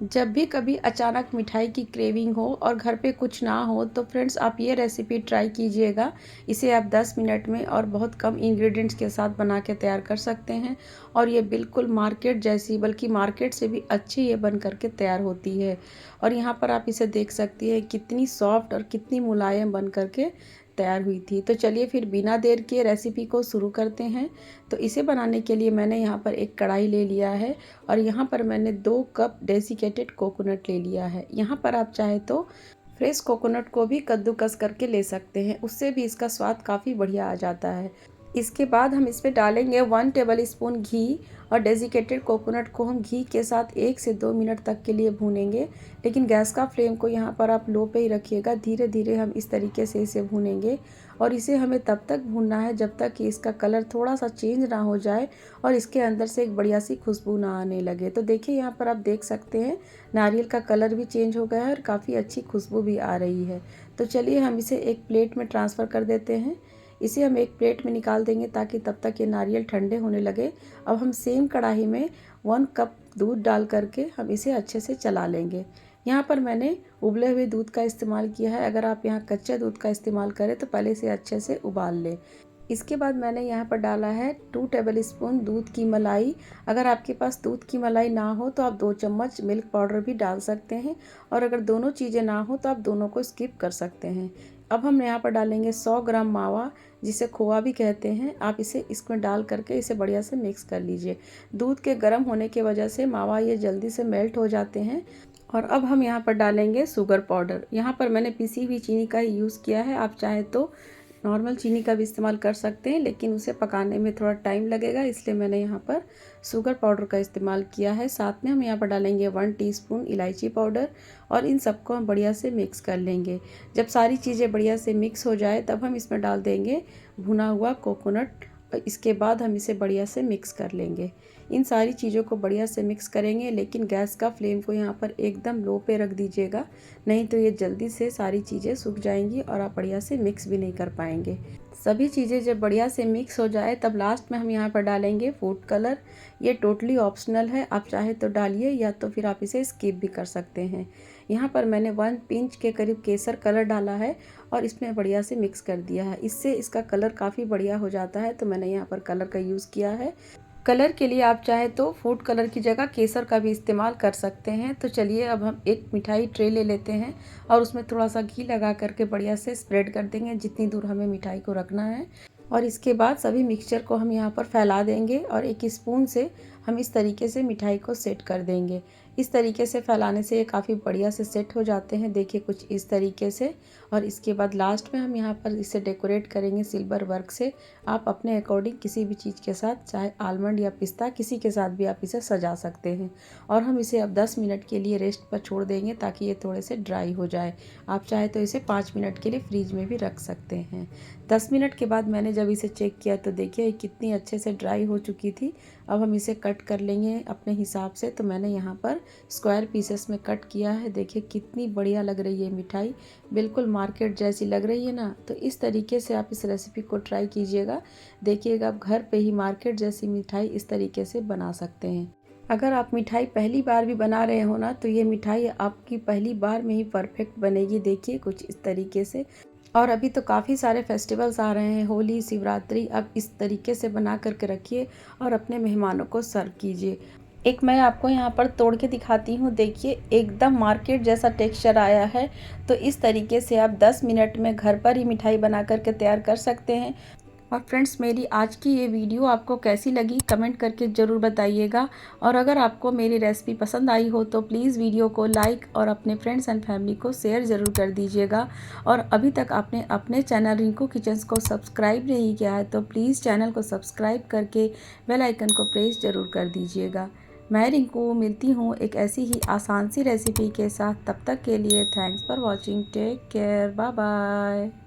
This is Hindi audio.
जब भी कभी अचानक मिठाई की क्रेविंग हो और घर पे कुछ ना हो तो फ्रेंड्स आप ये रेसिपी ट्राई कीजिएगा। इसे आप 10 मिनट में और बहुत कम इंग्रेडिएंट्स के साथ बना के तैयार कर सकते हैं और ये बिल्कुल मार्केट जैसी, बल्कि मार्केट से भी अच्छी ये बन करके तैयार होती है। और यहाँ पर आप इसे देख सकती हैं कितनी सॉफ्ट और कितनी मुलायम बन करके तैयार हुई थी। तो चलिए फिर बिना देर के रेसिपी को शुरू करते हैं। तो इसे बनाने के लिए मैंने यहाँ पर एक कढ़ाई ले लिया है और यहाँ पर मैंने 2 कप डेसिकेटेड कोकोनट ले लिया है। यहाँ पर आप चाहे तो फ्रेश कोकोनट को भी कद्दूकस करके ले सकते हैं, उससे भी इसका स्वाद काफ़ी बढ़िया आ जाता है। इसके बाद हम इसमें डालेंगे 1 टेबल स्पून घी और डेसिकेटेड कोकोनट को हम घी के साथ 1 से 2 मिनट तक के लिए भूनेंगे। लेकिन गैस का फ्लेम को यहाँ पर आप लो पे ही रखिएगा। धीरे धीरे हम इस तरीके से इसे भूनेंगे और इसे हमें तब तक भूनना है जब तक कि इसका कलर थोड़ा सा चेंज ना हो जाए और इसके अंदर से एक बढ़िया सी खुशबू ना आने लगे। तो देखिए यहाँ पर आप देख सकते हैं नारियल का कलर भी चेंज हो गया है और काफ़ी अच्छी खुशबू भी आ रही है। तो चलिए हम इसे एक प्लेट में ट्रांसफ़र कर देते हैं। इसे हम एक प्लेट में निकाल देंगे ताकि तब तक ये नारियल ठंडे होने लगे। अब हम सेम कढ़ाई में 1 कप दूध डाल करके हम इसे अच्छे से चला लेंगे। यहाँ पर मैंने उबले हुए दूध का इस्तेमाल किया है। अगर आप यहाँ कच्चे दूध का इस्तेमाल करें तो पहले से अच्छे से उबाल लें। इसके बाद मैंने यहाँ पर डाला है 2 टेबल स्पून दूध की मलाई। अगर आपके पास दूध की मलाई ना हो तो आप 2 चम्मच मिल्क पाउडर भी डाल सकते हैं और अगर दोनों चीज़ें ना हो तो आप दोनों को स्किप कर सकते हैं। अब हम यहाँ पर डालेंगे 100 ग्राम मावा, जिसे खोआ भी कहते हैं। आप इसे इसमें डाल करके इसे बढ़िया से मिक्स कर लीजिए। दूध के गर्म होने की वजह से मावा ये जल्दी से मेल्ट हो जाते हैं। और अब हम यहाँ पर डालेंगे शुगर पाउडर। यहाँ पर मैंने पिसी हुई चीनी का यूज़ किया है। आप चाहे तो नॉर्मल चीनी का भी इस्तेमाल कर सकते हैं, लेकिन उसे पकाने में थोड़ा टाइम लगेगा, इसलिए मैंने यहाँ पर शुगर पाउडर का इस्तेमाल किया है। साथ में हम यहाँ पर डालेंगे 1 टीस्पून इलायची पाउडर और इन सबको हम बढ़िया से मिक्स कर लेंगे। जब सारी चीज़ें बढ़िया से मिक्स हो जाए तब हम इसमें डाल देंगे भुना हुआ कोकोनट। इसके बाद हम इसे बढ़िया से मिक्स कर लेंगे। इन सारी चीज़ों को बढ़िया से मिक्स करेंगे, लेकिन गैस का फ्लेम को यहाँ पर एकदम लो पे रख दीजिएगा, नहीं तो ये जल्दी से सारी चीज़ें सूख जाएंगी और आप बढ़िया से मिक्स भी नहीं कर पाएंगे। सभी चीज़ें जब बढ़िया से मिक्स हो जाए तब लास्ट में हम यहाँ पर डालेंगे फूड कलर। ये टोटली ऑप्शनल है, आप चाहे तो डालिए या तो फिर आप इसे स्किप भी कर सकते हैं। यहाँ पर मैंने 1 पिंच के करीब केसर कलर डाला है और इसमें बढ़िया से मिक्स कर दिया है। इससे इसका कलर काफ़ी बढ़िया हो जाता है, तो मैंने यहाँ पर कलर का यूज़ किया है। कलर के लिए आप चाहे तो फूड कलर की जगह केसर का भी इस्तेमाल कर सकते हैं। तो चलिए अब हम एक मिठाई ट्रे ले लेते हैं और उसमें थोड़ा सा घी लगा करके बढ़िया से स्प्रेड कर देंगे जितनी दूर हमें मिठाई को रखना है। और इसके बाद सभी मिक्सचर को हम यहाँ पर फैला देंगे और एक स्पून से हम इस तरीके से मिठाई को सेट कर देंगे। इस तरीके से फैलाने से ये काफ़ी बढ़िया से सेट हो जाते हैं, देखिए कुछ इस तरीके से। और इसके बाद लास्ट में हम यहाँ पर इसे डेकोरेट करेंगे सिल्वर वर्क से। आप अपने अकॉर्डिंग किसी भी चीज़ के साथ, चाहे आलमंड या पिस्ता, किसी के साथ भी आप इसे सजा सकते हैं। और हम इसे अब 10 मिनट के लिए रेस्ट पर छोड़ देंगे ताकि ये थोड़े से ड्राई हो जाए। आप चाहे तो इसे 5 मिनट के लिए फ्रीज में भी रख सकते हैं। 10 मिनट के बाद मैंने जब इसे चेक किया तो देखिए कितनी अच्छे से ड्राई हो चुकी थी। अब हम इसे कट कर लेंगे अपने हिसाब से। तो मैंने यहाँ पर स्क्वायर पीसेस में कट किया है। देखिए कितनी बढ़िया लग रही है मिठाई, बिल्कुल मार्केट जैसी लग रही है ना। तो इस तरीके से आप इस रेसिपी को ट्राई कीजिएगा, देखिएगा आप घर पे ही मार्केट जैसी मिठाई इस तरीके से बना सकते हैं। अगर आप मिठाई पहली बार भी बना रहे हो ना, तो ये मिठाई आपकी पहली बार में ही परफेक्ट बनेगी। देखिए कुछ इस तरीके से। और अभी तो काफ़ी सारे फेस्टिवल्स आ रहे हैं, होली, शिवरात्रि। अब इस तरीके से बना करके रखिए और अपने मेहमानों को सर्व कीजिए। एक मैं आपको यहाँ पर तोड़ के दिखाती हूँ, देखिए एकदम मार्केट जैसा टेक्सचर आया है। तो इस तरीके से आप 10 मिनट में घर पर ही मिठाई बना करके तैयार कर सकते हैं। और फ्रेंड्स, मेरी आज की ये वीडियो आपको कैसी लगी कमेंट करके ज़रूर बताइएगा। और अगर आपको मेरी रेसिपी पसंद आई हो तो प्लीज़ वीडियो को लाइक और अपने फ्रेंड्स एंड फैमिली को शेयर ज़रूर कर दीजिएगा। और अभी तक आपने अपने चैनल रिंकू किचन्स को सब्सक्राइब नहीं किया है तो प्लीज़ चैनल को सब्सक्राइब करके बेल आइकन को प्रेस ज़रूर कर दीजिएगा। मैं रिंकू मिलती हूँ एक ऐसी ही आसान सी रेसिपी के साथ। तब तक के लिए thanks for watching, take care, bye bye.